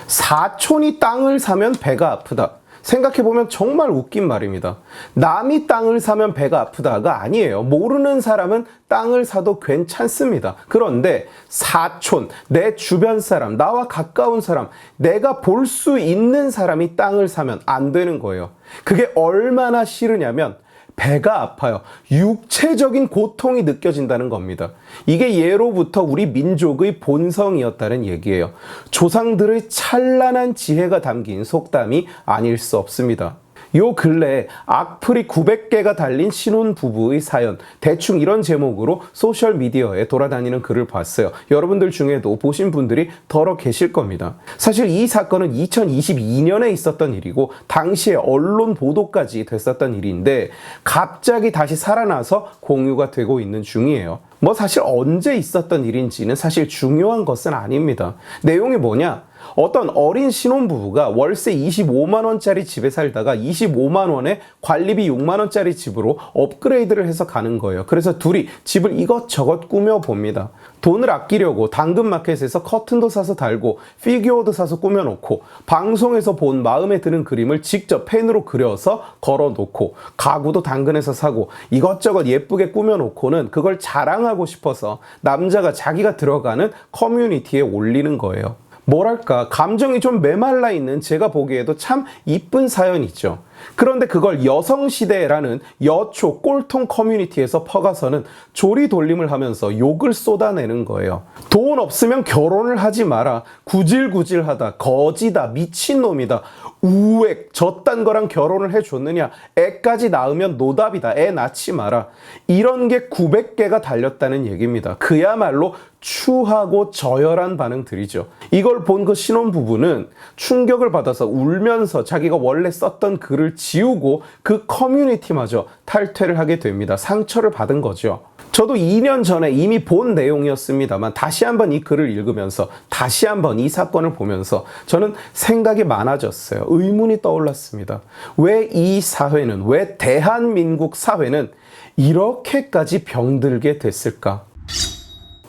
사촌이 땅을 사면 배가 아프다. 생각해보면 정말 웃긴 말입니다. 남이 땅을 사면 배가 아프다가 아니에요. 모르는 사람은 땅을 사도 괜찮습니다. 그런데 사촌, 내 주변 사람, 나와 가까운 사람, 내가 볼 수 있는 사람이 땅을 사면 안 되는 거예요. 그게 얼마나 싫으냐면 배가 아파요. 육체적인 고통이 느껴진다는 겁니다. 이게 예로부터 우리 민족의 본성이었다는 얘기예요. 조상들의 찬란한 지혜가 담긴 속담이 아닐 수 없습니다. 요 근래 악플이 900개가 달린 신혼부부의 사연, 대충 이런 제목으로 소셜미디어에 돌아다니는 글을 봤어요. 여러분들 중에도 보신 분들이 더러 계실 겁니다. 사실 이 사건은 2022년에 있었던 일이고 당시에 언론 보도까지 됐었던 일인데 갑자기 다시 살아나서 공유가 되고 있는 중이에요. 뭐 사실 언제 있었던 일인지는 사실 중요한 것은 아닙니다. 내용이 뭐냐? 어떤 어린 신혼부부가 월세 25만 원짜리 집에 살다가 25만 원에 관리비 6만 원짜리 집으로 업그레이드를 해서 가는 거예요. 그래서 둘이 집을 이것저것 꾸며봅니다. 돈을 아끼려고 당근마켓에서 커튼도 사서 달고 피규어도 사서 꾸며놓고 방송에서 본 마음에 드는 그림을 직접 펜으로 그려서 걸어놓고 가구도 당근에서 사고 이것저것 예쁘게 꾸며놓고는 그걸 자랑하고 싶어서 남자가 자기가 들어가는 커뮤니티에 올리는 거예요. 뭐랄까 감정이 좀 메말라 있는 제가 보기에도 참 이쁜 사연이죠. 그런데 그걸 여성시대라는 여초 꼴통 커뮤니티에서 퍼가서는 조리돌림을 하면서 욕을 쏟아내는 거예요. 돈 없으면 결혼을 하지 마라. 구질구질하다. 거지다. 미친놈이다. 우액 저딴 거랑 결혼을 해줬느냐. 애까지 낳으면 노답이다. 애 낳지 마라. 이런 게 900개가 달렸다는 얘기입니다. 그야말로 추하고 저열한 반응들이죠. 이걸 본 그 신혼부부는 충격을 받아서 울면서 자기가 원래 썼던 글을 지우고 그 커뮤니티마저 탈퇴를 하게 됩니다. 상처를 받은 거죠. 저도 2년 전에 이미 본 내용이었습니다만 다시 한번 이 글을 읽으면서 다시 한번 이 사건을 보면서 저는 생각이 많아졌어요. 의문이 떠올랐습니다. 왜 이 사회는, 왜 대한민국 사회는 이렇게까지 병들게 됐을까?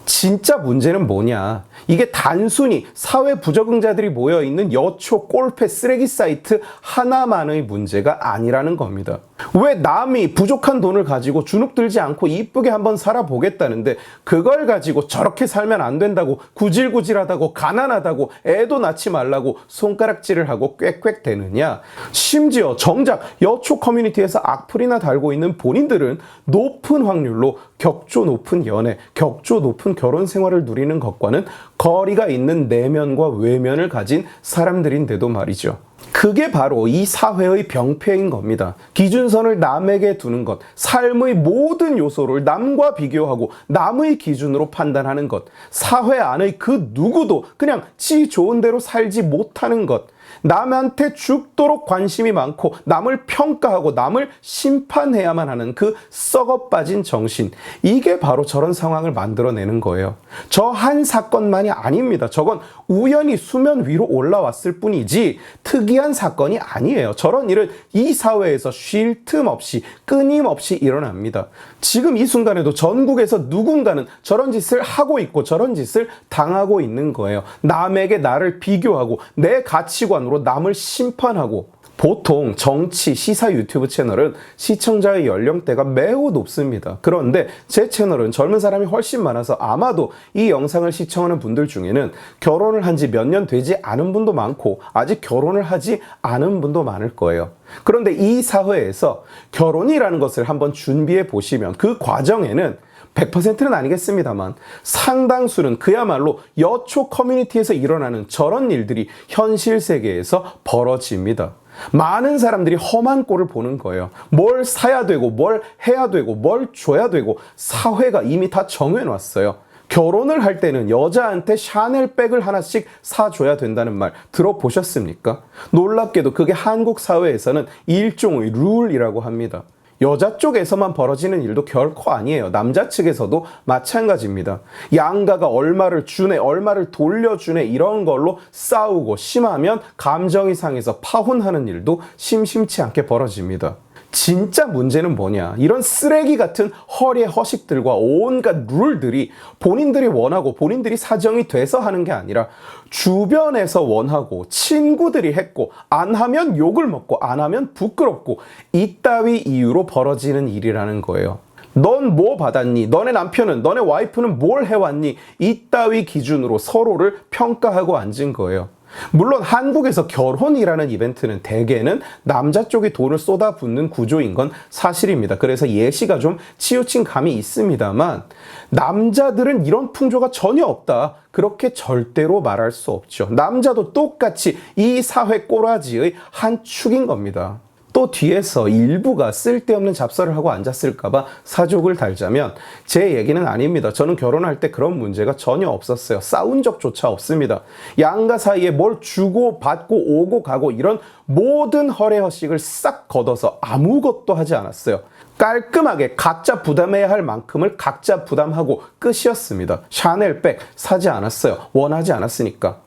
진짜 문제는 뭐냐? 이게 단순히 사회 부적응자들이 모여있는 여초 꼴패 쓰레기 사이트 하나만의 문제가 아니라는 겁니다. 왜 남이 부족한 돈을 가지고 주눅들지 않고 이쁘게 한번 살아보겠다는데 그걸 가지고 저렇게 살면 안 된다고 구질구질하다고 가난하다고 애도 낳지 말라고 손가락질을 하고 꽥꽥대느냐? 심지어 정작 여초 커뮤니티에서 악플이나 달고 있는 본인들은 높은 확률로 격조 높은 연애, 격조 높은 결혼 생활을 누리는 것과는 거리가 있는 내면과 외면을 가진 사람들인데도 말이죠. 그게 바로 이 사회의 병폐인 겁니다. 기준선을 남에게 두는 것, 삶의 모든 요소를 남과 비교하고 남의 기준으로 판단하는 것, 사회 안의 그 누구도 그냥 지 좋은 대로 살지 못하는 것, 남한테 죽도록 관심이 많고 남을 평가하고 남을 심판해야만 하는 그 썩어 빠진 정신, 이게 바로 저런 상황을 만들어내는 거예요. 저 한 사건만이 아닙니다. 저건 우연히 수면 위로 올라왔을 뿐이지 특이한 사건이 아니에요. 저런 일은 이 사회에서 쉴 틈 없이 끊임없이 일어납니다. 지금 이 순간에도 전국에서 누군가는 저런 짓을 하고 있고 저런 짓을 당하고 있는 거예요. 남에게 나를 비교하고 내 가치관으로 남을 심판하고. 보통 정치, 시사 유튜브 채널은 시청자의 연령대가 매우 높습니다. 그런데 제 채널은 젊은 사람이 훨씬 많아서 아마도 이 영상을 시청하는 분들 중에는 결혼을 한 지 몇 년 되지 않은 분도 많고 아직 결혼을 하지 않은 분도 많을 거예요. 그런데 이 사회에서 결혼이라는 것을 한번 준비해 보시면 그 과정에는 100%는 아니겠습니다만 상당수는 그야말로 여초 커뮤니티에서 일어나는 저런 일들이 현실 세계에서 벌어집니다. 많은 사람들이 험한 꼴을 보는 거예요. 뭘 사야 되고 뭘 해야 되고 뭘 줘야 되고 사회가 이미 다 정해놨어요. 결혼을 할 때는 여자한테 샤넬 백을 하나씩 사줘야 된다는 말 들어보셨습니까? 놀랍게도 그게 한국 사회에서는 일종의 룰이라고 합니다. 여자 쪽에서만 벌어지는 일도 결코 아니에요. 남자 측에서도 마찬가지입니다. 양가가 얼마를 주네, 얼마를 돌려주네 이런 걸로 싸우고 심하면 감정이 상해서 파혼하는 일도 심심치 않게 벌어집니다. 진짜 문제는 뭐냐? 이런 쓰레기 같은 허리의 허식들과 온갖 룰들이 본인들이 원하고 본인들이 사정이 돼서 하는 게 아니라 주변에서 원하고 친구들이 했고 안 하면 욕을 먹고 안 하면 부끄럽고 이따위 이유로 벌어지는 일이라는 거예요. 넌 뭐 받았니? 너네 남편은, 너네 와이프는 뭘 해왔니? 이따위 기준으로 서로를 평가하고 앉은 거예요. 물론 한국에서 결혼이라는 이벤트는 대개는 남자 쪽이 돈을 쏟아붓는 구조인 건 사실입니다. 그래서 예시가 좀 치우친 감이 있습니다만 남자들은 이런 풍조가 전혀 없다. 그렇게 절대로 말할 수 없죠. 남자도 똑같이 이 사회 꼬라지의 한 축인 겁니다. 또 뒤에서 일부가 쓸데없는 잡설을 하고 앉았을까봐 사족을 달자면 제 얘기는 아닙니다. 저는 결혼할 때 그런 문제가 전혀 없었어요. 싸운 적조차 없습니다. 양가 사이에 뭘 주고 받고 오고 가고 이런 모든 허례허식을 싹 걷어서 아무것도 하지 않았어요. 깔끔하게 각자 부담해야 할 만큼을 각자 부담하고 끝이었습니다. 샤넬백 사지 않았어요. 원하지 않았으니까.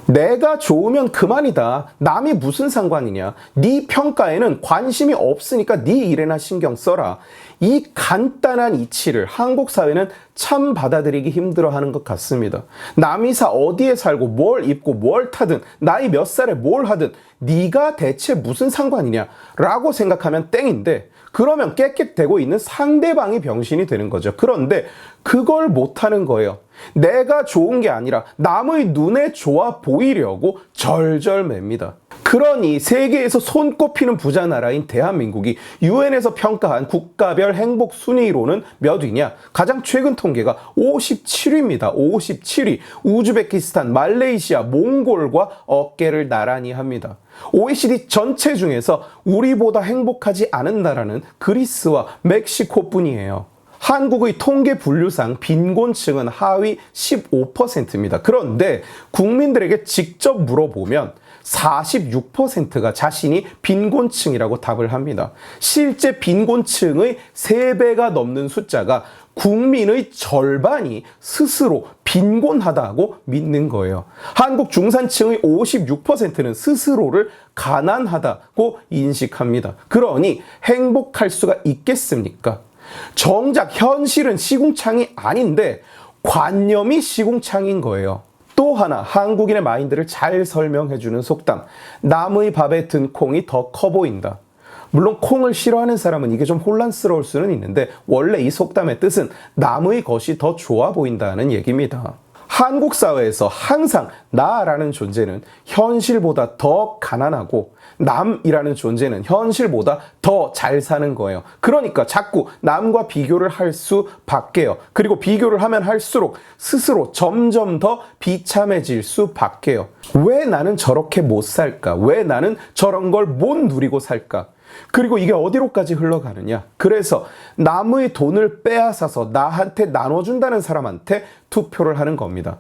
내가 좋으면 그만이다. 남이 무슨 상관이냐. 네 평가에는 관심이 없으니까 네 일에나 신경 써라. 이 간단한 이치를 한국 사회는 참 받아들이기 힘들어하는 것 같습니다. 남이사 어디에 살고 뭘 입고 뭘 타든 나이 몇 살에 뭘 하든 네가 대체 무슨 상관이냐 라고 생각하면 땡인데 그러면 깨끗대고 있는 상대방이 병신이 되는 거죠. 그런데 그걸 못하는 거예요. 내가 좋은 게 아니라 남의 눈에 좋아 보이려고 절절맵니다. 그러니 세계에서 손꼽히는 부자 나라인 대한민국이 유엔에서 평가한 국가별 행복 순위로는 몇 위냐? 가장 최근 통계가 57위입니다. 57위. 우즈베키스탄, 말레이시아, 몽골과 어깨를 나란히 합니다. OECD 전체 중에서 우리보다 행복하지 않은 나라는 그리스와 멕시코뿐이에요. 한국의 통계 분류상 빈곤층은 하위 15%입니다. 그런데 국민들에게 직접 물어보면 46%가 자신이 빈곤층이라고 답을 합니다. 실제 빈곤층의 3배가 넘는 숫자가 국민의 절반이 스스로 빈곤하다고 믿는 거예요. 한국 중산층의 56%는 스스로를 가난하다고 인식합니다. 그러니 행복할 수가 있겠습니까? 정작 현실은 시궁창이 아닌데 관념이 시궁창인 거예요. 또 하나 한국인의 마인드를 잘 설명해주는 속담. 남의 밥에 든 콩이 더 커 보인다. 물론 콩을 싫어하는 사람은 이게 좀 혼란스러울 수는 있는데 원래 이 속담의 뜻은 남의 것이 더 좋아 보인다는 얘기입니다. 한국 사회에서 항상 나라는 존재는 현실보다 더 가난하고 남이라는 존재는 현실보다 더 잘 사는 거예요. 그러니까 자꾸 남과 비교를 할 수밖에요. 그리고 비교를 하면 할수록 스스로 점점 더 비참해질 수밖에요. 왜 나는 저렇게 못 살까? 왜 나는 저런 걸 못 누리고 살까? 그리고 이게 어디로까지 흘러가느냐? 그래서 남의 돈을 빼앗아서 나한테 나눠준다는 사람한테 투표를 하는 겁니다.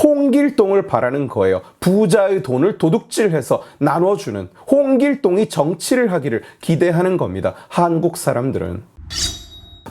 홍길동을 바라는 거예요. 부자의 돈을 도둑질해서 나눠주는 홍길동이 정치를 하기를 기대하는 겁니다. 한국 사람들은.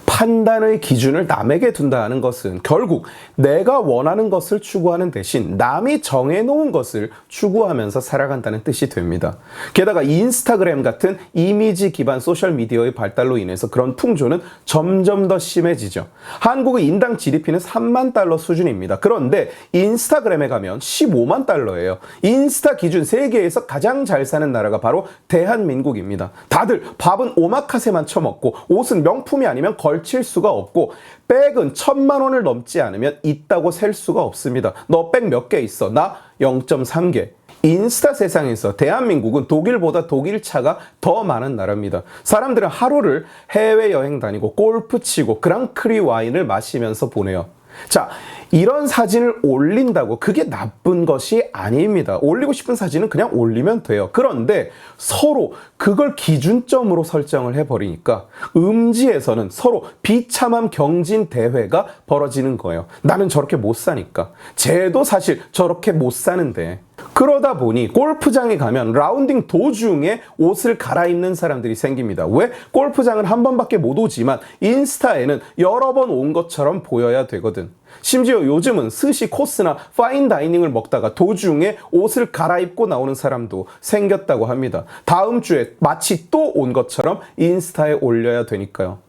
판단의 기준을 남에게 둔다는 것은 결국 내가 원하는 것을 추구하는 대신 남이 정해놓은 것을 추구하면서 살아간다는 뜻이 됩니다. 게다가 인스타그램 같은 이미지 기반 소셜미디어의 발달로 인해서 그런 풍조는 점점 더 심해지죠. 한국의 인당 GDP는 3만 달러 수준입니다. 그런데 인스타그램에 가면 15만 달러예요. 인스타 기준 세계에서 가장 잘 사는 나라가 바로 대한민국입니다. 다들 밥은 오마카세만 처먹고 옷은 명품이 아니면 걸칠 수가 없고 백은 1,000만 원을 넘지 않으면 있다고 셀 수가 없습니다. 너 백 몇 개 있어? 나 0.3개. 인스타 세상에서 대한민국은 독일보다 독일차가 더 많은 나라입니다. 사람들은 하루를 해외여행 다니고 골프 치고 그랑크리 와인을 마시면서 보내요. 자, 이런 사진을 올린다고 그게 나쁜 것이 아닙니다. 올리고 싶은 사진은 그냥 올리면 돼요. 그런데 서로 그걸 기준점으로 설정을 해버리니까 음지에서는 서로 비참함 경진 대회가 벌어지는 거예요. 나는 저렇게 못 사니까. 쟤도 사실 저렇게 못 사는데. 그러다 보니 골프장에 가면 라운딩 도중에 옷을 갈아입는 사람들이 생깁니다. 왜? 골프장은 한 번밖에 못 오지만 인스타에는 여러 번 온 것처럼 보여야 되거든. 심지어 요즘은 스시 코스나 파인 다이닝을 먹다가 도중에 옷을 갈아입고 나오는 사람도 생겼다고 합니다. 다음 주에 마치 또 온 것처럼 인스타에 올려야 되니까요.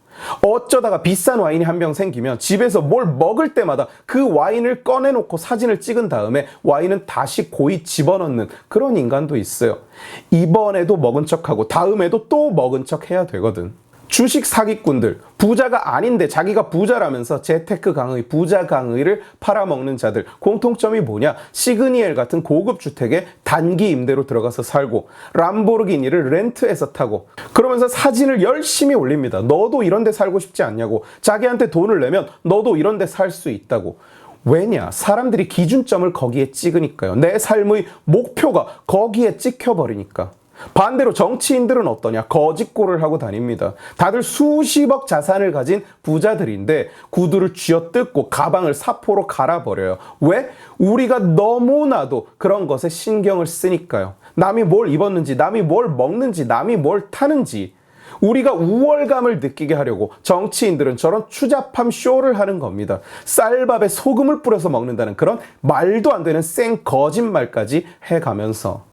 어쩌다가 비싼 와인이 한 병 생기면 집에서 뭘 먹을 때마다 그 와인을 꺼내놓고 사진을 찍은 다음에 와인은 다시 고이 집어넣는 그런 인간도 있어요. 이번에도 먹은 척하고 다음에도 또 먹은 척 해야 되거든. 주식 사기꾼들, 부자가 아닌데 자기가 부자라면서 재테크 강의, 부자 강의를 팔아먹는 자들, 공통점이 뭐냐? 시그니엘 같은 고급 주택에 단기 임대로 들어가서 살고 람보르기니를 렌트해서 타고 그러면서 사진을 열심히 올립니다. 너도 이런 데 살고 싶지 않냐고. 자기한테 돈을 내면 너도 이런 데 살 수 있다고. 왜냐? 사람들이 기준점을 거기에 찍으니까요. 내 삶의 목표가 거기에 찍혀버리니까. 반대로 정치인들은 어떠냐? 거짓골을 하고 다닙니다. 다들 수십억 자산을 가진 부자들인데 구두를 쥐어뜯고 가방을 사포로 갈아버려요. 왜? 우리가 너무나도 그런 것에 신경을 쓰니까요. 남이 뭘 입었는지, 남이 뭘 먹는지, 남이 뭘 타는지 우리가 우월감을 느끼게 하려고 정치인들은 저런 추잡함 쇼를 하는 겁니다. 쌀밥에 소금을 뿌려서 먹는다는 그런 말도 안 되는 생 거짓말까지 해가면서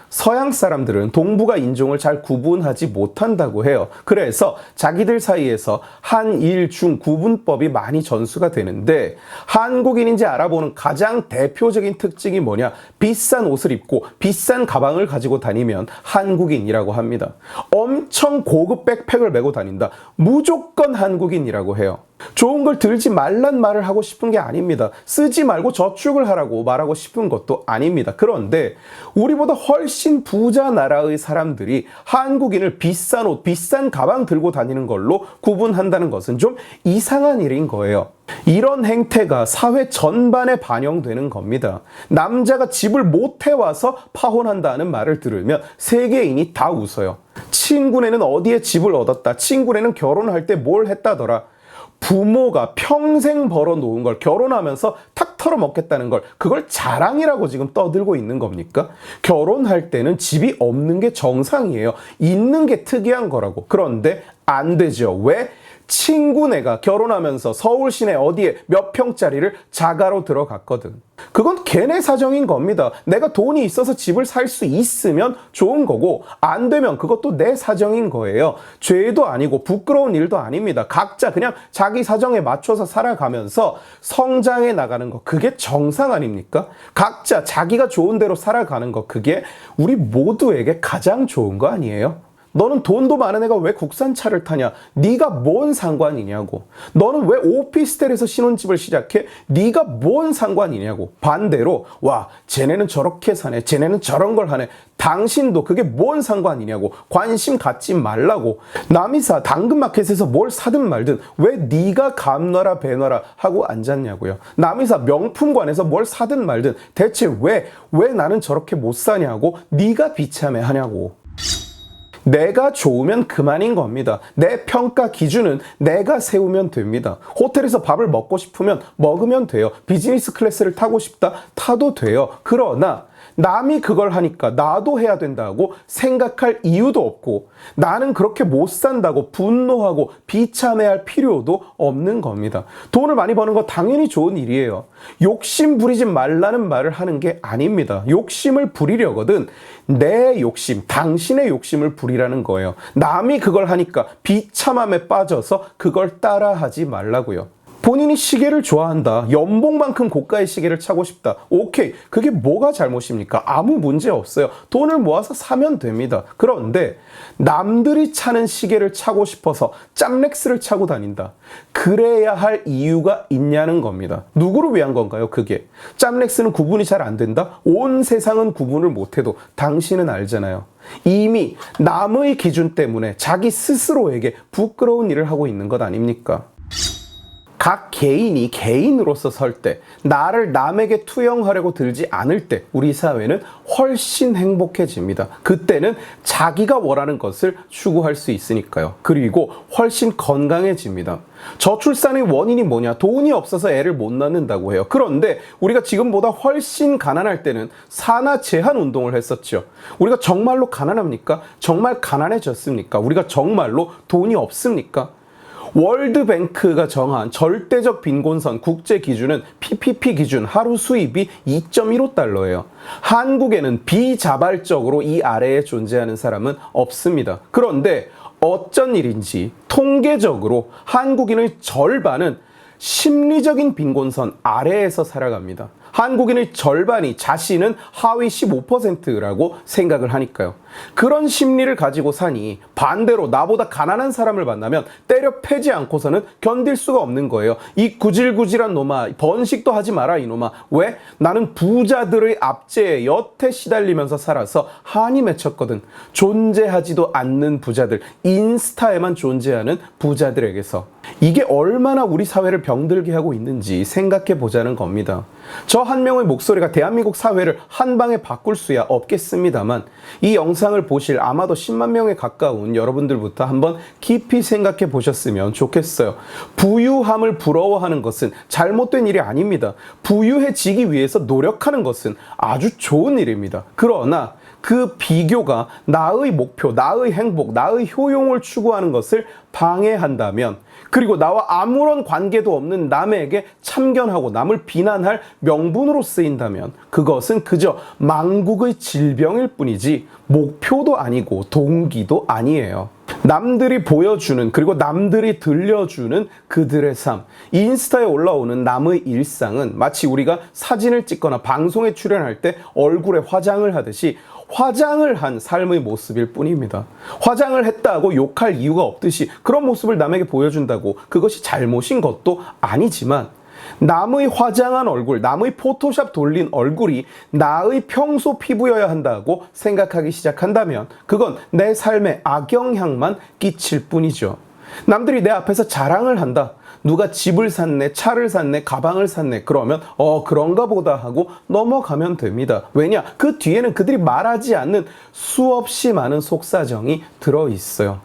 서양 사람들은 동북아 인종을 잘 구분하지 못한다고 해요. 그래서 자기들 사이에서 한일 중 구분법이 많이 전수가 되는데 한국인인지 알아보는 가장 대표적인 특징이 뭐냐? 비싼 옷을 입고 비싼 가방을 가지고 다니면 한국인이라고 합니다. 엄청 고급 백팩을 메고 다닌다. 무조건 한국인이라고 해요. 좋은 걸 들지 말란 말을 하고 싶은 게 아닙니다. 쓰지 말고 저축을 하라고 말하고 싶은 것도 아닙니다. 그런데 우리보다 훨씬 부자 나라의 사람들이 한국인을 비싼 옷, 비싼 가방 들고 다니는 걸로 구분한다는 것은 좀 이상한 일인 거예요. 이런 행태가 사회 전반에 반영되는 겁니다. 남자가 집을 못 해와서 파혼한다는 말을 들으면 세계인이 다 웃어요. 친구네는 어디에 집을 얻었다. 친구네는 결혼할 때 뭘 했다더라. 부모가 평생 벌어놓은 걸 결혼하면서 탁 털어먹겠다는 걸 그걸 자랑이라고 지금 떠들고 있는 겁니까? 결혼할 때는 집이 없는 게 정상이에요. 있는 게 특이한 거라고. 그런데 안 되죠. 왜? 친구네가 결혼하면서 서울 시내 어디에 몇 평짜리를 자가로 들어갔거든. 그건 걔네 사정인 겁니다. 내가 돈이 있어서 집을 살 수 있으면 좋은 거고 안 되면 그것도 내 사정인 거예요. 죄도 아니고 부끄러운 일도 아닙니다. 각자 그냥 자기 사정에 맞춰서 살아가면서 성장해 나가는 거 그게 정상 아닙니까? 각자 자기가 좋은 대로 살아가는 거 그게 우리 모두에게 가장 좋은 거 아니에요? 너는 돈도 많은 애가 왜 국산차를 타냐? 네가 뭔 상관이냐고. 너는 왜 오피스텔에서 신혼집을 시작해? 네가 뭔 상관이냐고. 반대로 와 쟤네는 저렇게 사네. 쟤네는 저런 걸 하네. 당신도 그게 뭔 상관이냐고. 관심 갖지 말라고. 남이 당근마켓에서 뭘 사든 말든 왜 네가 감놔라 배놔라 하고 앉았냐고요. 남이 명품관에서 뭘 사든 말든 대체 왜 나는 저렇게 못 사냐고. 네가 비참해하냐고. 내가 좋으면 그만인 겁니다. 내 평가 기준은 내가 세우면 됩니다. 호텔에서 밥을 먹고 싶으면 먹으면 돼요. 비즈니스 클래스를 타고 싶다? 타도 돼요. 그러나 남이 그걸 하니까 나도 해야 된다고 생각할 이유도 없고 나는 그렇게 못 산다고 분노하고 비참해할 필요도 없는 겁니다. 돈을 많이 버는 거 당연히 좋은 일이에요. 욕심 부리지 말라는 말을 하는 게 아닙니다. 욕심을 부리려거든 내 욕심, 당신의 욕심을 부리라는 거예요. 남이 그걸 하니까 비참함에 빠져서 그걸 따라하지 말라고요. 본인이 시계를 좋아한다. 연봉만큼 고가의 시계를 차고 싶다. 오케이. 그게 뭐가 잘못입니까? 아무 문제 없어요. 돈을 모아서 사면 됩니다. 그런데 남들이 차는 시계를 차고 싶어서 짬렉스를 차고 다닌다. 그래야 할 이유가 있냐는 겁니다. 누구를 위한 건가요? 그게. 짬렉스는 구분이 잘 안 된다? 온 세상은 구분을 못해도 당신은 알잖아요. 이미 남의 기준 때문에 자기 스스로에게 부끄러운 일을 하고 있는 것 아닙니까? 각 개인이 개인으로서 설 때, 나를 남에게 투영하려고 들지 않을 때 우리 사회는 훨씬 행복해집니다. 그때는 자기가 원하는 것을 추구할 수 있으니까요. 그리고 훨씬 건강해집니다. 저출산의 원인이 뭐냐? 돈이 없어서 애를 못 낳는다고 해요. 그런데 우리가 지금보다 훨씬 가난할 때는 산하 제한 운동을 했었죠. 우리가 정말로 가난합니까? 정말 가난해졌습니까? 우리가 정말로 돈이 없습니까? 월드뱅크가 정한 절대적 빈곤선 국제 기준은 PPP 기준 하루 수입이 2.15달러예요. 한국에는 비자발적으로 이 아래에 존재하는 사람은 없습니다. 그런데 어쩐 일인지 통계적으로 한국인의 절반은 심리적인 빈곤선 아래에서 살아갑니다. 한국인의 절반이 자신은 하위 15%라고 생각을 하니까요. 그런 심리를 가지고 사니 반대로 나보다 가난한 사람을 만나면 때려 패지 않고서는 견딜 수가 없는 거예요. 이 구질구질한 놈아, 번식도 하지 마라 이놈아. 왜? 나는 부자들의 압제에 여태 시달리면서 살아서 한이 맺혔거든. 존재하지도 않는 부자들, 인스타에만 존재하는 부자들에게서. 이게 얼마나 우리 사회를 병들게 하고 있는지 생각해 보자는 겁니다. 저 한 명의 목소리가 대한민국 사회를 한 방에 바꿀 수야 없겠습니다만 이 영상을 보실 아마도 10만 명에 가까운 여러분들부터 한번 깊이 생각해 보셨으면 좋겠어요. 부유함을 부러워하는 것은 잘못된 일이 아닙니다. 부유해지기 위해서 노력하는 것은 아주 좋은 일입니다. 그러나 그 비교가 나의 목표, 나의 행복, 나의 효용을 추구하는 것을 방해한다면, 그리고 나와 아무런 관계도 없는 남에게 참견하고 남을 비난할 명분으로 쓰인다면 그것은 그저 망국의 질병일 뿐이지 목표도 아니고 동기도 아니에요. 남들이 보여주는, 그리고 남들이 들려주는 그들의 삶, 인스타에 올라오는 남의 일상은 마치 우리가 사진을 찍거나 방송에 출연할 때 얼굴에 화장을 하듯이 화장을 한 삶의 모습일 뿐입니다. 화장을 했다고 욕할 이유가 없듯이 그런 모습을 남에게 보여준다고 그것이 잘못인 것도 아니지만, 남의 화장한 얼굴, 남의 포토샵 돌린 얼굴이 나의 평소 피부여야 한다고 생각하기 시작한다면 그건 내 삶에 악영향만 끼칠 뿐이죠. 남들이 내 앞에서 자랑을 한다. 누가 집을 샀네, 차를 샀네, 가방을 샀네. 그러면 그런가 보다 하고 넘어가면 됩니다. 왜냐? 그 뒤에는 그들이 말하지 않는 수없이 많은 속사정이 들어있어요.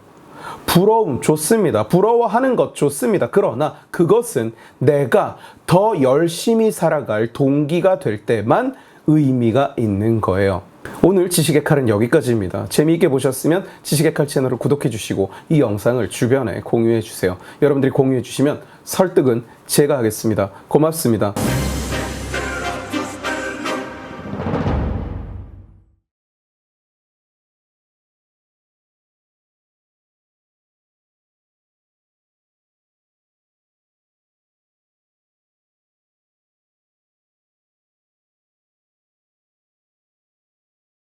부러움 좋습니다. 부러워하는 것 좋습니다. 그러나 그것은 내가 더 열심히 살아갈 동기가 될 때만 의미가 있는 거예요. 오늘 지식의 칼은 여기까지입니다. 재미있게 보셨으면 지식의 칼 채널을 구독해 주시고 이 영상을 주변에 공유해 주세요. 여러분들이 공유해 주시면 설득은 제가 하겠습니다. 고맙습니다.